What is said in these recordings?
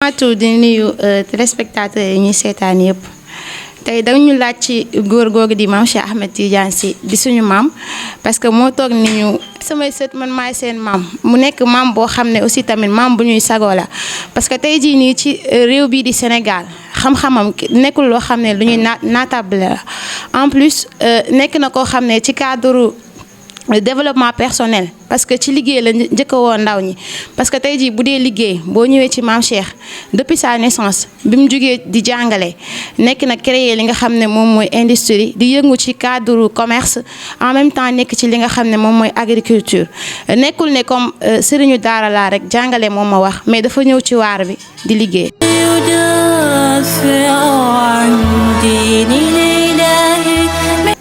Fatou di nuyu téléspectateurs yi ñuy seetaan yëpp tey dañu laaj ci góor googu di maam Cheikh Ahmed Tidiane Sy di suñu maam parce que moo toog ni ñu samay sët man maay seen maam mu nekk maam boo xam ne aussi tamit maam bu ñuy sagoo la parce que tey jii nii ci réew bii di Sénégal xam-xamam nekkul loo xam ne lu ñuy naatable la en plus nekk na koo xam ne ci cadre développement personnel parce que ci liggéey la njëkk a woo ndaw ñi parce que tey jii bu dee liggéey boo ñëwee ci maam Cheikh depuis sa naissance bi mu jógee di jàngale nekk na créer li nga xam ne moom mooy industrie di yëngu ci cadre commerce en même temps nekk ci li nga xam ne moom mooy agriculture nekkul ne comme sëriñu daara laa rek jàngale moom ma wax mais dafa ñëw ci waar bi di liggéey.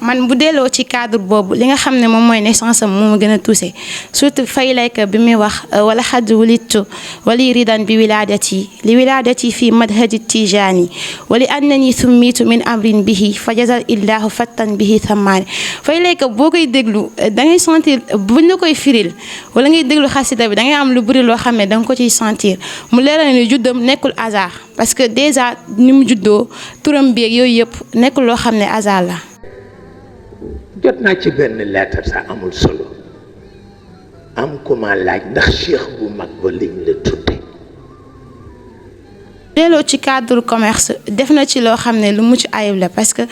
man bu delloo ci cadre boobu li nga xam ne moom mooy naissance am moo ma gën a touché surtout fay layka bi muy wax wala xadd wulittu wali ridan bi wiladati li wiladati fii madhaji tijaani wali annani summitu min amrin bihi fa jazal illahu fattan bihi thammaani fay layka boo koy déglu da ngay sentir buñ la koy firil wala ngay déglu xasida bi da ngay am lu bëri loo xam ne da nga ko ciy sentir mu leeral ni juddam nekkul hasard parce que déjà ni mu juddoo turam beeg yooyu yëpp nekkul loo xam ne hasard la. jot naa ci benn lettre sax amul solo am ku ma laaj ndax cheikh bu mag ba liñ la tudde delloo ci cadre commerce def na ci loo xam ne lu mucc ayib la parce que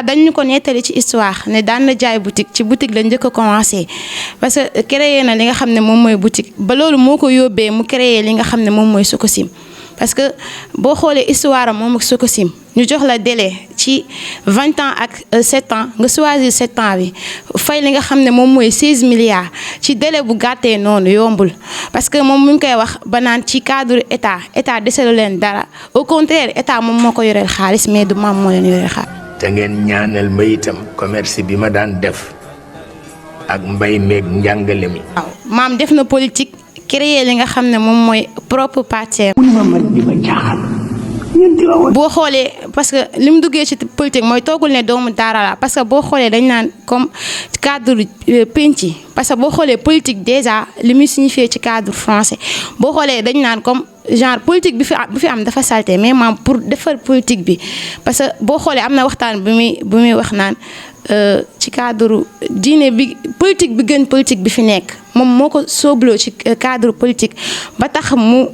dañu ko nettali ci histoire ne daan na jaay boutique ci boutique la njëkk a commencé parce que créé na li nga xam ne moom mooy boutique ba loolu moo ko yóbbee mu créé li nga xam ne moom mooy Sococim parce que boo xoolee histoire am moom ak Sococim ñu jox la délai ci 20 ans ak 7 ans nga choisir 7 ans bi fay li nga xam ne moom mooy 16 milliards ci délai bu gàttee noonu yombul parce que moom mu ngi koy wax ba naan ci cadre état deselu leen dara au contraire état moom moo ko yoreel xaalis mais du maam moo leen yoreel xaalis. te ngeen ñaanal ma itam commerce bi ma daan def ak mbay meeg njàngale mi. waaw maam def na politique créer li nga xam ne moom mooy propre parti. boo xoolee parce que li mu duggee ci politique mooy toogul ne doomu daara la parce que boo xoolee dañ naan comme cadre penc parce que boo xoolee politique déjà li muy signifié ci cadre français boo xoolee dañ naan comme genre politique bi fi am dafa salté mais maam pour defar politique bi parce que boo xoolee am na waxtaan bi muy wax naan ci cadre diine bi politique bi gën politique bi fi nekk moom moo ko soobloo ci cadre politique ba tax mu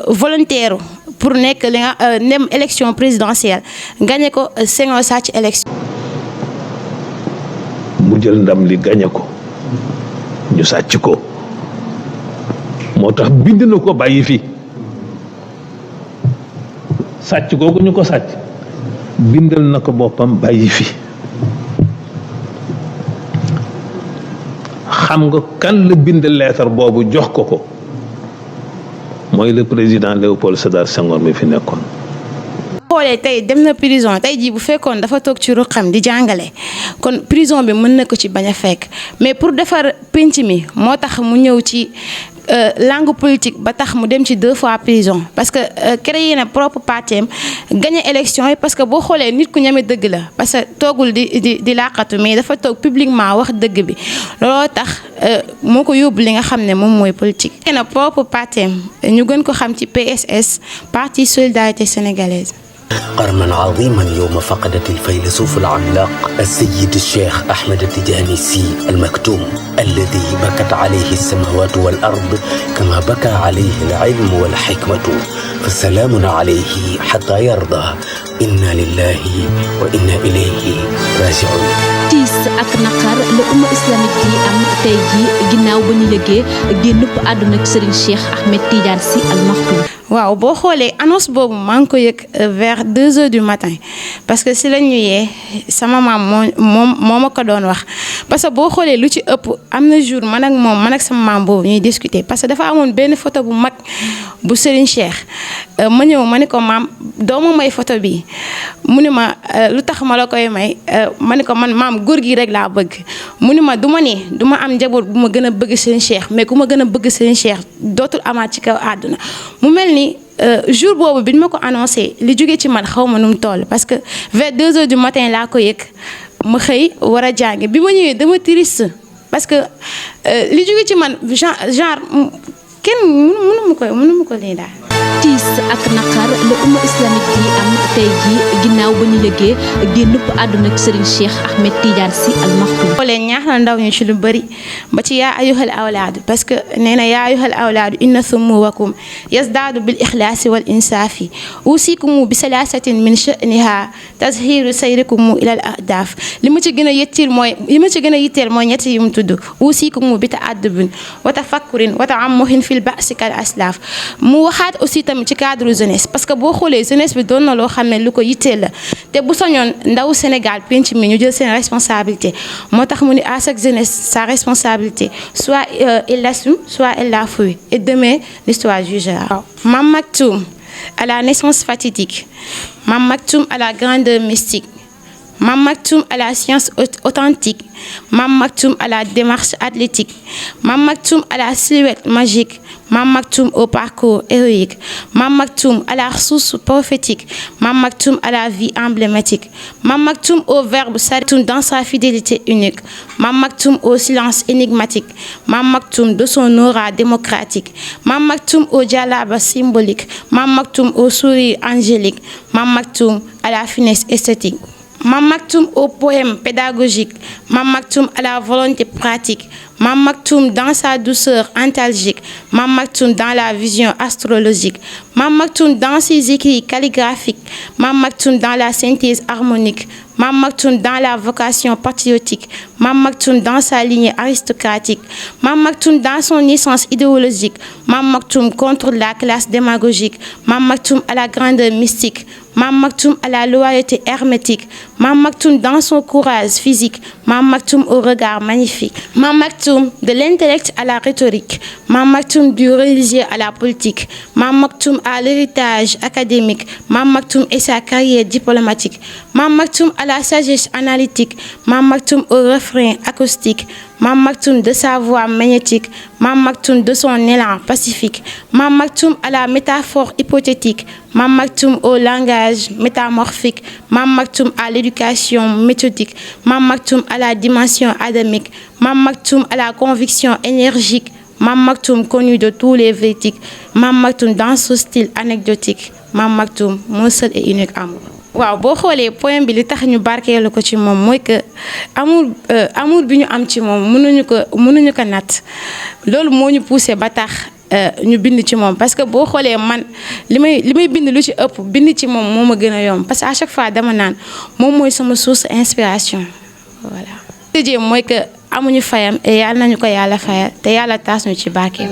volontaire pour nekk li nga nem élection présidentielle gagné ko Senghor sàcc élection. mu jël ndam li gagné ko ñu sàcc ko moo tax bind na ko bàyyi fi sàcc googu ñu ko sàcc bindal na ko boppam bàyyi fi xam nga kan la bind lettre boobu jox ko mooy le président Léopold Sédar Senghor mi fi nekkoon. xoolee tey dem na prison tey jii bu fekkoon dafa toog ci ruqam di jàngale kon prison bi mën na ko ci bañ a fekk mais pour defar penc mi moo tax mu ñëw ci langue politique ba tax mu dem ci 2 fois prison parce que créé na propre parti gagné élection yi parce que boo xoolee nit ku ñeme dëgg la parce que toogul di laqatu mais dafa toog publiquement wax dëgg bi looloo tax moo ko yóbbu li nga xam ne moom mooy politique. créé na propre parti ñu gën ko xam ci PSS parti solidarité sénégalaise. قرما عظيما يوم فقدت الفيلسوف العملاق السيد الشيخ أحمد التيجاني سي المكتوم الذي بكت عليه السماوات والأرض كما بكى عليه العلم والحكمة فسلام عليه حتى يرضى إنا لله وإنا إليه راجعون. tiis ak naqar la umma islamique yi am tey ji ginnaaw ba ñu lëggee génnub àdduna ak Serigne Cheikh Ahmed Tidiane Sy Al Maktoum. waaw boo xoolee annonce boobu maa ngi ko yëg vers 2 heures du matin parce que si la ñu yee sama maam moo ma ko doon wax parce que boo xoolee lu ci ëpp am na jour man ak sama maam boobu ñuy discuter parce que dafa amoon benn photo bu mag bu Serigne Cheikh ma ñëw ma ne ko maam doo ma may photo bi mu ne ma lu tax ma la koy may ma ne ko man maam góor gi rek laa bëgg mu ne ma du ma am njaboot bu ma gën a bëgg Serigne Cheikh mais ku ma gën a bëgg Serigne Cheikh dootul amaat ci kaw àdduna mu mel ni jour boobu bi ñu ma ko annoncé li jóge ci man xaw ma nu mu toll parce que vers 2 heures du matin laa ko yëg ma xëy war a jàngi bi ma ñëwee dama triste parce que li jóge ci man genre kenn mënu ma ko lii daal. tiis ak naqar la umma islamique gi am tey ji ginnaaw ba ñu yëgee génnub àdduna ak Serigne Cheikh Ahmed Tidiane Sy Al Maktoum. xoolee ñaax na ndaw ñi ci lu bëri ba ci yaa ayyuhal awlaadu parce que nee na yaa ayyuhal awlaadu inna sumuwakum yazdaadu bil ixlaasi wal insaafi usiikumu bi salaasatin min sha'niha tazhiru sayrikum ilal ahdaaf li ma ci gën a yitteel mooy ñett yi mu tudd usiikumu bi ta'addubin wa tafakkurin wa ta'ammuhin fil ba'si kal aslaaf mu waxaat aussi tamit ci cadre jeunesse parce que boo xoolee jeunesse bi doon na loo xam ne lu ko yitteel la te bu soñoon ndaw Sénégal penc mi ñu jël seen responsabilité moo tax mu ni à chaque jeunesse sa responsabilité soit il l'assume soit elle la fuit et demain l'histoire jugera. Mame Maktoum à la naissance fatidique, Mame Maktoum à la grandeur mystique, Mame Maktoum à la science authentique, Mame Maktoum à la démarche athlétique, Mame Maktoum à la silhouette magique, Mame Maktoum au parcours héroïque, Mame Maktoum à la ressource prophétique, Mame Maktoum à la vie emblématique, Mame Maktoum au verbe saritoun dans sa fidélité unique, Mame Maktoum au silence énigmatique, Mame Maktoum de son aura démocratique, Mame Maktoum au djellaba symbolique, Mame Maktoum au sourire angélique, Mame Maktoum à la finesse esthétique. Mame Maktoum au poème pédagogique, Mame Maktoum à la volonté pratique, Mame Maktoum dans sa douceur antalgique, Mame Maktoum dans la vision astrologique, Mame Maktoum dans ses écrits calligraphiques, Mame Maktoum dans la synthèse harmonique, Mame Maktoum dans la vocation patriotique, Mame Maktoum dans sa lignée aristocratique, Mame Maktoum dans son essence idéologique, Mame Maktoum contre la classe démagogique, Mame Maktoum à la grandeur mystique, Mame Maktoum à la loyauté hermétique, Mame Maktoum dans son courage physique, Mame Maktoum au regard magnifique, Mame Maktoum de l'intellect à la rhétorique, Mame Maktoum du religieux à la politique, Mame Maktoum à l'héritage académique, Mame Maktoum et sa carrière diplomatique, Mame Maktoum à la sagesse analytique, Mame Maktoum au refrain acoustique, Mame Maktoum de sa voix magnétique, Mame Maktoum de son élan pacifique, Mame Maktoum à la métaphore hypothétique, Mame Maktoum au langage métamorphique, Mame Maktoum à l'éducation méthodique, Mame Maktoum à la dimension adamique, Mame Maktoum à la conviction énergique, Mame Maktoum connu de tous les véridiques, Mame Maktoum dans son style anecdotique, Mame Maktoum mon seul et unique amour. waaw boo xoolee poème bi li tax ñu barkeelu ko ci moom mooy que amour bi ñu am ci moom mënuñu ko natt loolu moo ñu poussé ba tax ñu bind ci moom parce que boo xoolee man li may bind lu ci ëpp bind ci moom moo ma gën a yomb parce que à chaque fois dama naan moom mooy sama source inspiration voilà. tëjee mooy que amuñu fayam et yàlla nañu ko yàlla fayal te yàlla taas ñu ci barkeem.